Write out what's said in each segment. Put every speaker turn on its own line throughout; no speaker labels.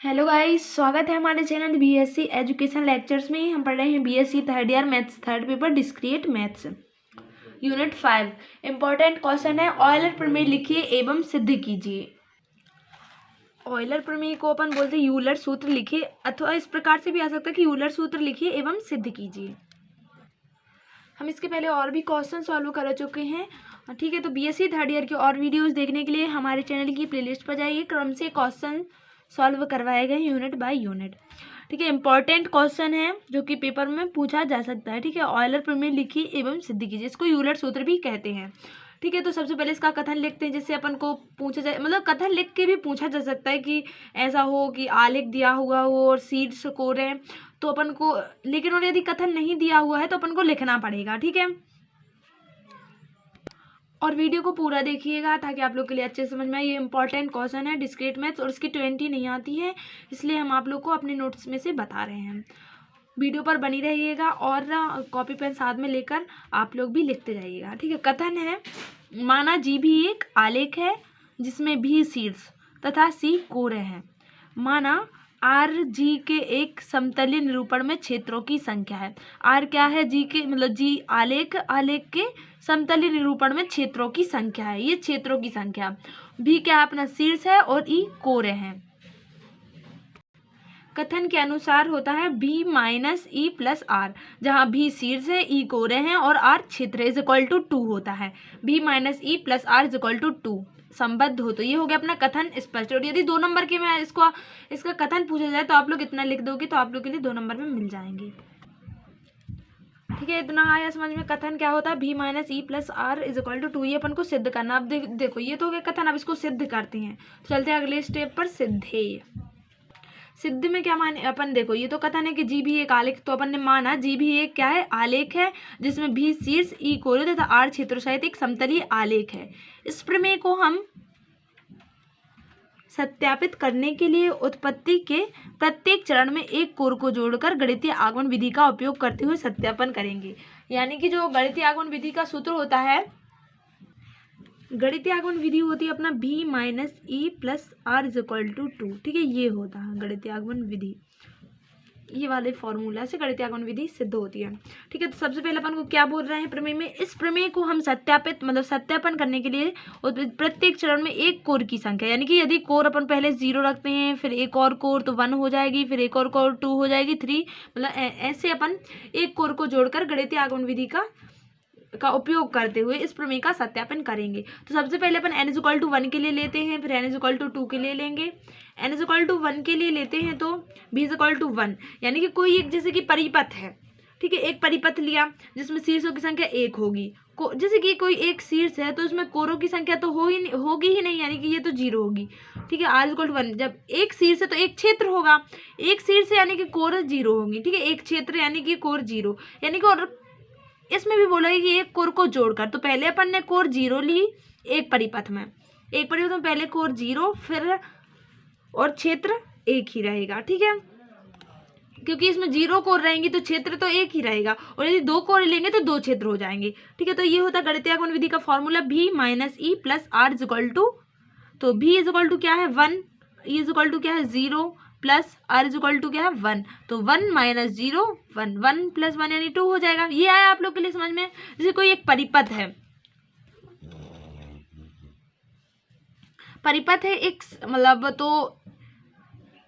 Hello guys, स्वागत है हमारे चैनल बीएससी एजुकेशन लेक्चर्स में। हम पढ़ रहे हैं BSc third year maths third paper discrete maths unit 5। Important question है, ऑयलर प्रमेय लिखिए एवं सिद्ध कीजिए। ऑयलर प्रमेय को अपन बोलते हैं यूलर सूत्र लिखिए, अथवा इस प्रकार से भी आ सकता है कि यूलर सूत्र लिखिए एवं सिद्ध कीजिए। हम इसके पहले और भी क्वेश्चन सॉल्व कर चुके हैं, ठीक है। तो बीएससी थर्ड ईयर की और वीडियोस देखने के लिए हमारे चैनल की प्लेलिस्ट पर जाइए, क्रम से क्वेश्चन सॉल्व करवाए गए यूनिट बाय यूनिट, ठीक है। इंपॉर्टेंट क्वेश्चन है जो कि पेपर में पूछा जा सकता है, ठीक है। ऑयलर प्रमेय लिखिए एवं सिद्ध कीजिए, इसको यूलर सूत्र भी कहते हैं, ठीक है। तो सबसे पहले इसका कथन लिखते हैं, जिससे अपन को पूछा जाए, मतलब कथन लिख के भी पूछा जा सकता है कि ऐसा हो कि आलेख दिया हुआ हो और सीड्स कोर है तो अपन को, लेकिन और यदि कथन नहीं दिया हुआ है तो अपन को लिखना पड़ेगा, ठीक है। और वीडियो को पूरा देखिएगा ताकि आप लोग के लिए अच्छे से समझ में आए। ये इंपॉर्टेंट क्वेश्चन है डिस्क्रीट मैथ्स और इसकी 20 नहीं आती है, इसलिए हम आप लोग को अपने नोट्स में से बता रहे हैं। वीडियो पर बनी रहिएगा और कॉपी पेन साथ में लेकर आप लोग भी लिखते जाइएगा, ठीक है। कथन है, माना जी भी एक आलेख है जिसमें भी शीर्ष तथा सी कोरे हैं। माना आर जी के एक समतलीय निरूपण में क्षेत्रों की संख्या है। आर क्या है, जी के मतलब जी आलेख, आलेख के समतलीय निरूपण में क्षेत्रों की संख्या है, ये क्षेत्रों की संख्या। भी क्या है अपना शीर्ष है और ई कोरे हैं। कथन के अनुसार होता है B minus E plus R, जहाँ भी शीर्ष है, ई कोरे हैं और आर क्षेत्र इज इक्वल टू 2 होता है। B minus E plus R is equal to 2 संबद्ध हो, तो ये हो गया अपना कथन स्पष्ट। और यदि 2 नंबर के में इसका कथन पूछा जाए तो आप लोग इतना लिख दोगे तो आप लोग के लिए 2 नंबर में मिल जाएंगे, ठीक है। इतना आया समझ में। कथन क्या होता है, V minus E plus R is equal to 2, ये अपन को सिद्ध करना। अब देखो ये तो हो गया कथन, अब इसको सिद्ध करते हैं। चलते हैं अगले स्टेप पर, सिद्धेय। सिद्ध में क्या माने अपन, देखो ये तो कथन है कि जी भी एक आलेख, तो अपन ने माना जी भी एक क्या है, आलेख है जिसमें भी शीर्ष, ई कोरे तथा आर क्षेत्र सहित एक समतलीय आलेख है। इस प्रमेय को हम सत्यापित करने के लिए उत्पत्ति के प्रत्येक चरण में एक कोर को जोड़कर गणितीय आगमन विधि का उपयोग करते हुए सत्यापन करेंगे। यानी कि जो गणितीय आगमन विधि का सूत्र होता है, गणितीय आगमन विधि होती है अपना V minus E plus R is equal to 2, ठीक है। ये होता है गणितीय आगमन विधि, ये वाले फॉर्मूला से गणितीय आगमन विधि सिद्ध होती है, ठीक है। तो सबसे पहले अपन को क्या बोल रहे हैं प्रमेय में, इस प्रमेय को हम सत्यापित मतलब सत्यापन करने के लिए प्रत्येक चरण में एक कोर की संख्या, यानी कि यदि कोर अपन पहले 0 रखते हैं, फिर एक और कोर तो 1 हो जाएगी, फिर एक और कोर 2 हो जाएगी, 3, मतलब ऐसे अपन एक कोर को जोड़कर गणितीय आगमन विधि का उपयोग करते हुए इस प्रमेय का सत्यापन करेंगे। तो सबसे पहले अपन n इज इक्वल टू 1 के लिए लेते हैं, फिर n इज इक्वल टू 2 के लिए लेंगे। n इज इक्वल टू 1 के लिए लेते हैं तो b इज इक्वल टू 1, यानी कि कोई एक जैसे कि परिपथ है, ठीक है। एक परिपथ लिया जिसमें शीर्षों की संख्या 1 होगी, जैसे कि कोई एक शीर्ष है तो उसमें कोरों की संख्या तो होगी ही नहीं, यानी कि ये तो 0 होगी, ठीक है। r इज इक्वल टू 1, जब एक शीर्ष है तो एक क्षेत्र होगा, एक शीर्ष यानी कि कोर 0 होगी, ठीक है। एक क्षेत्र यानी कि कोर 0, यानी कि और इसमें भी बोला है कि एक कोर को जोड़कर, तो पहले अपन ने कोर 0 ली एक परिपथ में, पहले कोर 0 फिर और क्षेत्र 1 ही रहेगा, ठीक है। क्योंकि इसमें 0 कोर रहेंगी तो क्षेत्र तो 1 ही रहेगा, और यदि 2 कोर लेंगे तो 2 क्षेत्र हो जाएंगे, ठीक है। तो ये होता है गणितीय आगमन विधि का formula, V minus E plus R is equal to, तो भी इज इक्वल टू क्या है 1, ई इज इक्वल टू क्या है 0 plus R is equal to क्या है 1, तो 1 माइनस 0 1, 1 प्लस 1 यानी 2 हो जाएगा। ये आया आप लोग के लिए समझ में। जैसे कोई एक परिपथ है, परिपथ है एक, मतलब तो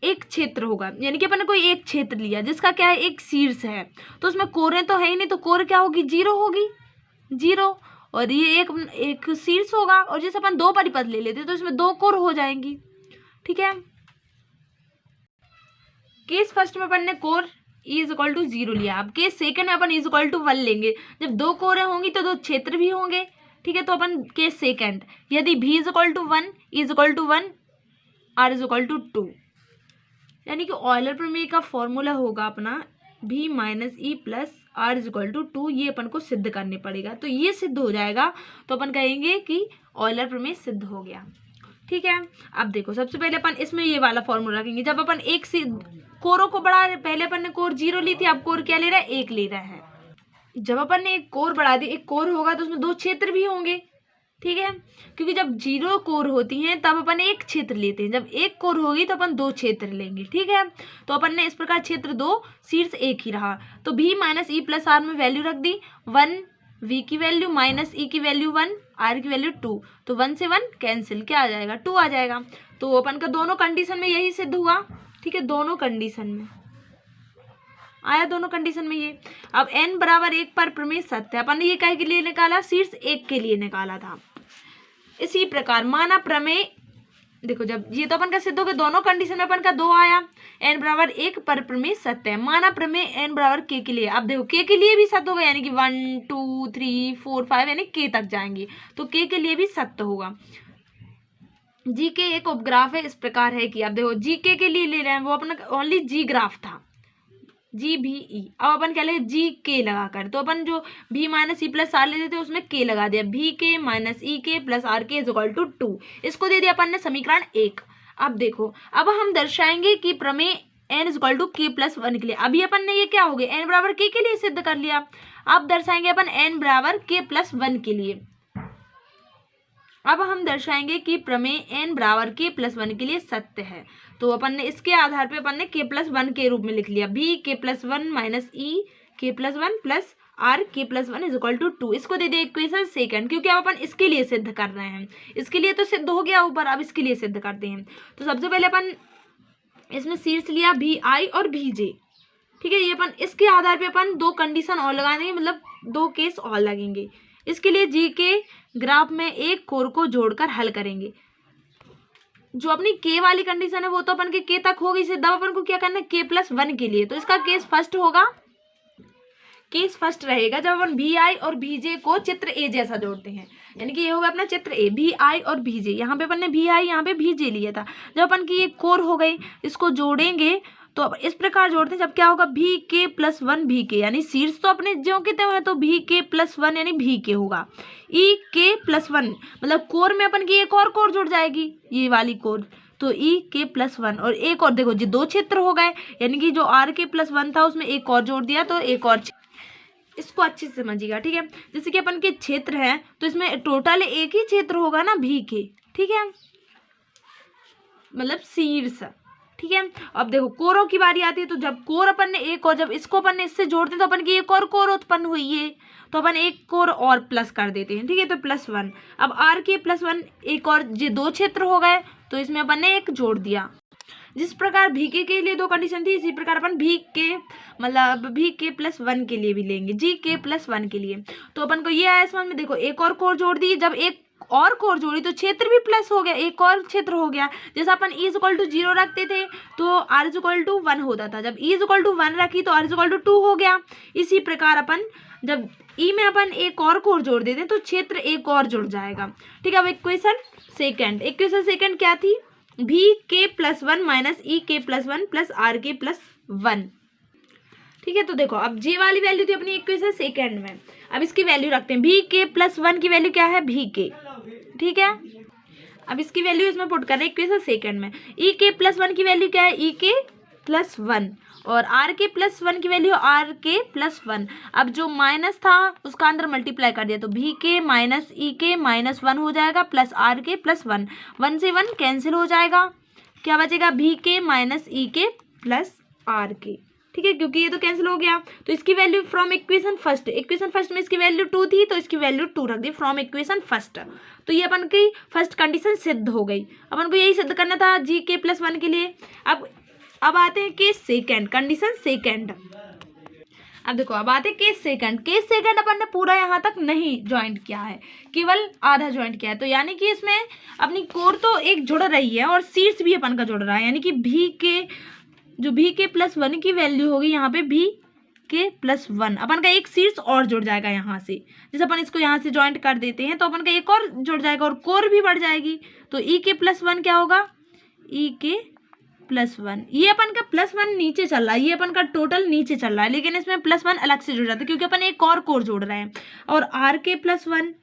एक क्षेत्र होगा, यानी कि अपन ने कोई एक क्षेत्र लिया जिसका क्या है एक शीर्ष है, तो उसमें कोरें तो है ही नहीं, तो कोर क्या होगी 0 होगी, 0, और ये एक शीर्ष होगा, और जैसे अपन 2 परिपथ ले लेते तो इसमें 2 कोर हो जाएंगी, ठीक है। केस फर्स्ट में अपन ने कोर ई इज इक्वल टू 0 लिया, अब केस सेकंड में अपन इज इक्वल टू 1 लेंगे। जब 2 कोरें होंगी तो 2 क्षेत्र भी होंगे, ठीक है। तो अपन केस सेकंड, यदि V is equal to 1, is equal to 1, R is equal to 2, यानी कि ऑयलर प्रमेय का फॉर्मूला होगा अपना V minus E plus R is equal to 2, ये अपन को सिद्ध करने पड़ेगा। तो ये सिद्ध हो जाएगा तो अपन कहेंगे कि ऑयलर प्रमेय सिद्ध हो गया, ठीक है। अब देखो सबसे पहले अपन इसमें ये वाला फॉर्मूला रखेंगे, जब अपन एक से कोरों को बढ़ा रहे, पहले अपन ने कोर 0 ली थी, अब कोर क्या ले रहा है 1 ले रहा है। जब अपन ने एक कोर बढ़ा दी, एक कोर होगा तो उसमें 2 क्षेत्र भी होंगे, ठीक है, क्योंकि जब 0 कोर होती हैं तब अपन एक क्षेत्र लेते हैं, जब 1 कोर होगी तो अपन 2 क्षेत्र लेंगे। ठीक है, तो अपन ने इस प्रकार क्षेत्र 2 शीर्ष 1 ही रहा। तो v minus E plus R में वैल्यू रख दी 1, v की वैल्यू माइनस ई की वैल्यू 1, r की वैल्यू 2, तो 1 से 1 कैंसिल, क्या आ जाएगा 2 आ जाएगा। तो अपन का दोनों कंडीशन में यही सिद्ध हुआ। ठीक है, दोनों कंडीशन में आया, दोनों कंडीशन में ये। अब n बराबर 1 पर प्रमेय सत्य है। अपन ने ये काहे के लिए निकाला, शीर्ष 1 के लिए निकाला था। इसी प्रकार माना प्रमेय, देखो जब ये तो अपन का सिद्ध हो गया, दोनों कंडीशन में अपन का 2 आया। n बराबर 1 पर प्रमेय सत्य है। माना प्रमेय n बराबर k के लिए, अब देखो k के लिए भी सत्य होगा, यानी कि 1 2 3 4 5 यानी k तक जाएंगे, तो k के लिए भी सत्य होगा। जी के एक उपग्राफ है, इस प्रकार है कि अब देखो जी के लिए ले रहे हैं, वो अपना ओनली जी ग्राफ था, जी भी ई। अब अपन क्या लगे, जी के लगा कर, तो अपन जो भी माइनस ई प्लस आर लेते थे उसमें के लगा दिया, भी के माइनस ई के प्लस आर के इज इक्वल टू 2। इसको दे दिया अपन ने समीकरण 1। अब देखो, अब हम दर्शाएंगे कि प्रमेय n इज इक्वल टू के प्लस 1 के लिए, अभी अपन ने ये क्या हो गया n बराबर के लिए सिद्ध कर लिया। अब दर्शाएंगे अपन n बराबर के प्लस 1 के लिए। अब हम दर्शाएंगे कि प्रमेय n बराबर के प्लस 1 के लिए सत्य है। तो अपन ने इसके आधार पे अपन ने के प्लस 1 के रूप में लिख लिया, भी के प्लस 1 माइनस ई के प्लस 1 प्लस आर के प्लस 1 इज इक्वल टू 2। इसको दे दिया इक्वेशन सेकंड, क्योंकि अब अपन इसके लिए सिद्ध कर रहे हैं। इसके लिए तो सिद्ध हो गया ऊपर, अब इसके लिए सिद्ध करते हैं। तो सबसे पहले अपन इसमें शीर्ष लिया भी आई और भी जे। ठीक है, ये अपन इसके आधार पे अपन 2 कंडीशन और लगा देंगे, मतलब 2 केस और लगेंगे। इसके लिए जी के ग्राफ में एक कोर को जोड़कर हल करेंगे। जो अपनी के वाली कंडीशन है वो तो अपन के के तक होगी सिद्ध। अपन को क्या करना है, के प्लस 1 के लिए, तो इसका केस फर्स्ट होगा, केस फर्स्ट रहेगा जब अपन भी आई और भी जे को चित्र ए जैसा जोड़ते हैं, यानी कि ये होगा अपना चित्र ए, भी आई और भी जे। यहाँ पे अपन ने भी आई, यहाँ पे भी जे लिया था। जब अपन की ये कोर हो गई, इसको जोड़ेंगे तो अब इस प्रकार जोड़ते हैं, जब क्या होगा भी के प्लस 1 भी के, यानी शीर्ष तो अपने ज्यों के त्यों है, तो भी के प्लस 1 यानी भी के होगा। ई के प्लस 1 मतलब कोर में अपन की एक और कोर जुड़ जाएगी, ये वाली कोर, तो ई के प्लस 1 और एक और, देखो जी 2 क्षेत्र हो गए, यानी कि जो आर के प्लस 1 था उसमें एक और जोड़ दिया, तो एक और। इसको अच्छे से समझिएगा। ठीक है, जैसे कि अपन के क्षेत्र है तो इसमें टोटल एक ही क्षेत्र होगा ना भी के। ठीक है, मतलब शीर्ष। ठीक है, अब देखो कोरों की बारी आती है, तो जब कोर अपन ने एक और, जब इसको अपन ने इससे जोड़ते हैं तो अपन की एक और कोर उत्पन्न हुई है, तो अपन एक कोर और प्लस कर देते हैं। ठीक है, तो प्लस 1। अब आर के प्लस 1 एक और, ये 2 क्षेत्र हो गए, तो इसमें अपन ने एक जोड़ दिया। जिस प्रकार भी के लिए 2 कंडीशन थी, इसी प्रकार अपन भी के मतलब भी के प्लस 1 के लिए भी लेंगे, जी के प्लस 1 के लिए। तो अपन को ये आया समझ में, देखो एक और कोर जोड़ दी, जब एक और कोर जोड़ी तो क्षेत्र भी प्लस हो गया, एक और क्षेत्र हो गया। जैसे अपन ई इज इक्वल टू 0 रखते थे तो आर इज इक्वल टू 1 होता था, जब ई इज इक्वल टू 1 रखी तो आर इज इक्वल टू 2 हो गया। इसी प्रकार अपन जब ई में अपन एक और कोर जोड़ देते हैं तो क्षेत्र एक और जुड़ जाएगा। ठीक है, अब इक्वेशन सेकेंड क्या थी, भी के प्लस 1 माइनस ई के प्लस 1 प्लस आर के प्लस 1। ठीक है, तो देखो अब जे वाली वैल्यू थी अपनी इक्वेशन सेकेंड में, अब इसकी वैल्यू रखते हैं, भी के प्लस 1 की वैल्यू क्या है, भी के। ठीक है, अब इसकी वैल्यू इसमें पुट कर रहे हैं इक्वेशन सेकेंड में। ई के प्लस 1 की वैल्यू क्या है, ई के प्लस 1, और आर के प्लस 1 की वैल्यू आर के प्लस 1। अब जो माइनस था उसका अंदर मल्टीप्लाई कर दिया, तो भी के माइनस ई के माइनस 1 हो जाएगा प्लस आर के प्लस 1, 1 से 1 कैंसिल हो जाएगा, क्या बचेगा, भी के माइनस ई के प्लस आर के। ठीक है, क्योंकि ये तो कैंसिल हो गया, तो इसकी वैल्यू फ्रॉम इक्वेशन फर्स्ट में इसकी वैल्यू 2 थी तो इसकी वैल्यू 2 रख दी फ्रॉम इक्वेशन फर्स्ट। तो ये अपन की फर्स्ट कंडीशन सिद्ध हो गई। अपन को यही सिद्ध करना था जी के प्लस 1 के लिए। अब आते हैं केस सेकेंड, कंडीशन सेकेंड। अब देखो अब आते हैं केस सेकेंड अपन ने पूरा यहाँ तक नहीं ज्वाइंट किया है, केवल आधा ज्वाइंट किया है, तो यानी कि इसमें अपनी कोर तो एक जुड़ रही है और शीर्ष भी अपन का जुड़ रहा है, यानी कि भी के जो भी के प्लस 1 की वैल्यू होगी यहाँ पे भी के प्लस 1, अपन का एक शीर्ष और जुड़ जाएगा यहाँ से। जैसे अपन इसको यहाँ से ज्वाइंट कर देते हैं तो अपन का एक और जुड़ जाएगा और कोर भी बढ़ जाएगी, तो ई के प्लस 1 क्या होगा, ई के प्लस 1। ये अपन का प्लस 1 नीचे चल रहा है, ये अपन का टोटल नीचे चल रहा है, लेकिन इसमें प्लस 1 अलग से जुड़ जाता है क्योंकि अपन एक और कोर जोड़ रहे हैं। और आर के प्लस 1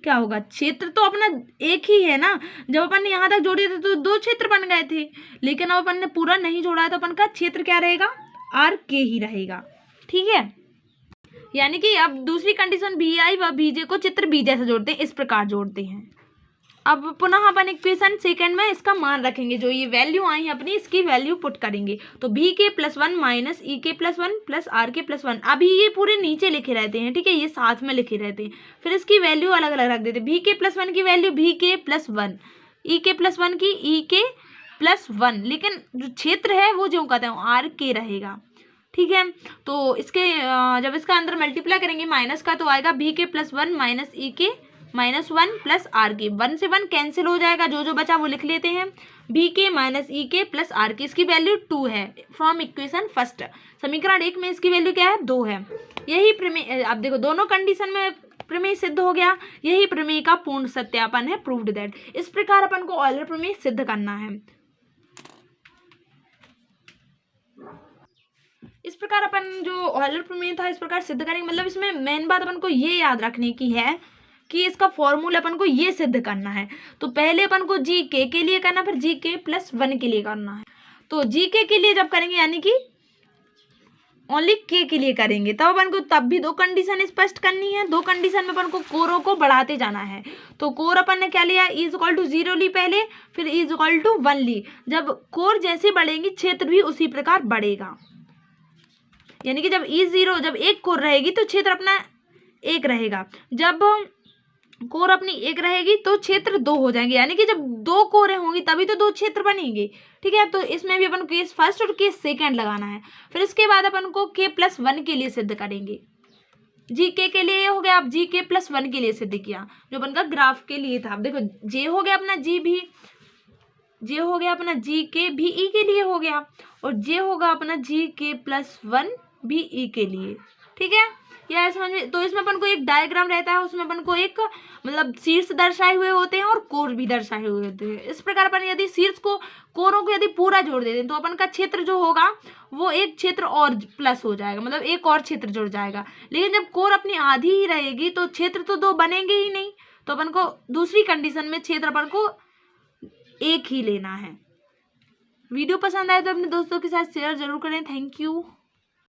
क्या होगा, क्षेत्र तो अपना एक ही है ना, जब अपन ने यहाँ तक जोड़े थे तो 2 क्षेत्र बन गए थे, लेकिन अब अपन ने पूरा नहीं जोड़ा है तो अपन का क्षेत्र क्या रहेगा, आर के ही रहेगा। ठीक है, यानी कि अब दूसरी कंडीशन बी आई व बी जे को चित्र बी जैसा जोड़ते हैं, इस प्रकार जोड़ते हैं। अब पुनः अपन इक्वेशन सेकंड में इसका मान रखेंगे, जो ये वैल्यू आई है अपनी इसकी वैल्यू पुट करेंगे। तो बी के प्लस वन माइनस ई के प्लस वन प्लस आर के प्लस वन, अभी ये पूरे नीचे लिखे रहते हैं, ठीक है, ये साथ में लिखे रहते हैं। फिर इसकी वैल्यू अलग अलग रख देते हैं। बी के प्लस वन की वैल्यू बी के प्लस वन, ई के प्लस वन की ई के प्लस वन, लेकिन जो क्षेत्र है वो जो कहते हैं आर के रहेगा, ठीक है। तो इसके जब इसका अंदर मल्टीप्लाई करेंगे माइनस का तो आएगा बी के प्लस वन माइनस ई के माइनस वन प्लस आर के, वन से वन कैंसिल हो जाएगा, जो जो बचा वो लिख लेते हैं। बी के माइनस ई के प्लस आर के, इसकी वैल्यू 2 है फ्रॉम इक्वेशन फर्स्ट। समीकरण 1 में इसकी वैल्यू क्या है 2 है। यही प्रमेय, आप देखो दोनों कंडीशन में प्रमेय सिद्ध हो गया, यही प्रमेय का पूर्ण सत्यापन है, प्रूव्ड दैट। इस प्रकार अपन को ऑयलर प्रमेय सिद्ध करना है। इस प्रकार अपन जो ऑयलर प्रमेय था इस प्रकार सिद्ध करेंगे। मतलब इसमें मेन बात अपन को ये याद रखने की है कि इसका फॉर्मूला अपन को ये सिद्ध करना है। तो पहले अपन को जी के लिए करना, फिर जी के प्लस वन के लिए करना है। तो जी के लिए जब करेंगे यानी कि ओनली के लिए करेंगे, तब अपन को तब भी दो कंडीशन स्पष्ट करनी है। दो कंडीशन में अपन को कोरों को बढ़ाते जाना है। तो कोर अपन ने क्या लिया, इज इक्वल टू 0 ली पहले, फिर इज इक्वल टू 1 ली। जब कोर जैसे बढ़ेंगी क्षेत्र भी उसी प्रकार बढ़ेगा। यानी कि जब E0 जब एक कोर रहेगी तो क्षेत्र अपना 1 रहेगा, जब कोर अपनी 1 रहेगी तो क्षेत्र 2 हो जाएंगे। यानी कि जब 2 कोरें होंगी तभी तो 2 क्षेत्र बनेंगे, ठीक है। तो इसमें भी अपन को केस फर्स्ट और केस सेकंड लगाना है। फिर इसके बाद अपन को के प्लस वन के लिए सिद्ध करेंगे। जी के लिए ये हो गया, अब जी के प्लस वन के लिए सिद्ध किया जो अपन का ग्राफ के लिए था। अब देखो जे हो गया अपना जी भी, जे हो गया अपना जी के भी ई के लिए हो गया, और जे होगा अपना जी के प्लस वन भी ई के लिए, ठीक है। या समझ में। तो इसमें अपन को एक डायग्राम रहता है, उसमें अपन को एक मतलब शीर्ष दर्शाए हुए होते हैं और कोर भी दर्शाए हुए होते हैं। इस प्रकार अपन यदि शीर्ष को कोरों को यदि पूरा जोड़ देते हैं तो अपन का क्षेत्र जो होगा वो एक क्षेत्र और प्लस हो जाएगा, मतलब एक और क्षेत्र जुड़ जाएगा। लेकिन जब कोर अपनी आधी ही रहेगी तो क्षेत्र तो 2 बनेंगे ही नहीं। तो अपन को दूसरी कंडीशन में क्षेत्र अपन को 1 ही लेना है। वीडियो पसंद आए तो अपने दोस्तों के साथ शेयर जरूर करें। Thank you.